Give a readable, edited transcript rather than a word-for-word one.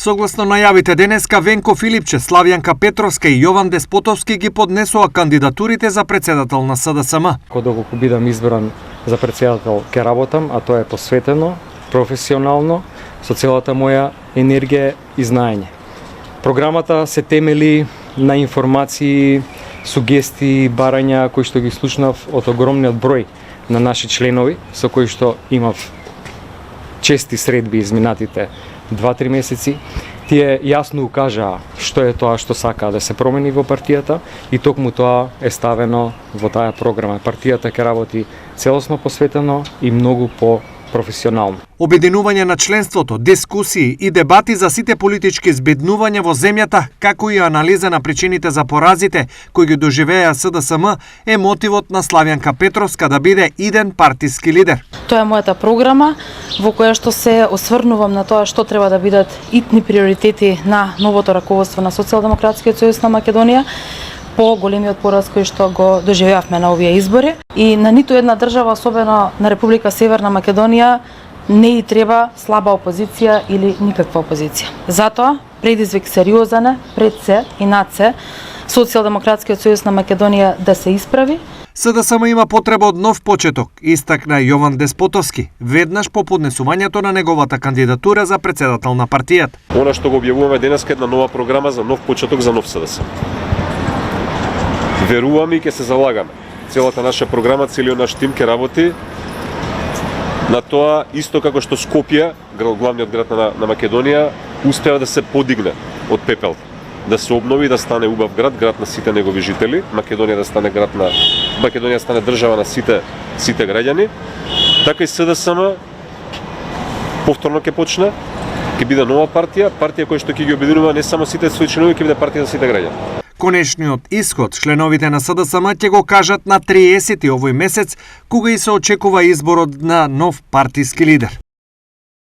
Согласно најавите денеска, Венко Филипче, Славјанка Петровска и Јован Деспотовски ги поднесоа кандидатурите за председател на СДСМ. Доколку бидам избран за председател, ќе работам, а тоа е посветено, професионално, со целата моја енергија и знаење. Програмата се темели на информации, сугестии, барања кои што ги слушнав од огромниот број на наши членови, со кои што имав чести средби изминатите 2-3 месеци. Тие јасно укажаа што е тоа што сакаа да се промени во партијата и токму тоа е ставено во таа програма. Партијата ќе работи целосно посветено и многу професионално. Обединување на членството, дискусии и дебати за сите политички збеднувања во земјата, како и анализа на причините за поразите кои ги доживеа СДСМ е мотивот на Славјанка Петровска да биде иден партиски лидер. Тоа е мојата програма во која што се осврнувам на тоа што треба да бидат итни приоритети на новото раководство на Социјалдемократскиот сојуз на Македонија по големиот пораз кој што го доживеавме на овие избори. И на ниту една држава, особено на Република Северна Македонија, не и треба слаба опозиција или никаква опозиција. Затоа предизвик сериозен е пред се и над се Социјалдемократскиот сојуз на Македонија да се исправи. СДСМ има потреба од нов почеток, истакна Јован Деспотовски, веднаш по поднесувањето на неговата кандидатура за председател на партијата. Она што го објавуваме денеска е една нова програма за нов почеток за нов СДСМ. Веруваме и ќе се залагаме. Целата наша програма, целиот наш тим ќе работи на тоа, исто како што Скопје, главниот град на Македонија, успеа да се подигне од пепел, да се обнови, да стане убав град, град на сите негови жители, Македонија да стане Македонија стане држава на сите граѓани. Така и СДСМ повторно ќе почне, ќе биде нова партија која што ќе ги обединува не само сите своји членови, ќе биде партија за сите граѓани. Конечниот исход членовите на СДСМ ќе го кажат на 30 овој месец, кога и се очекува изборот на нов партиски лидер.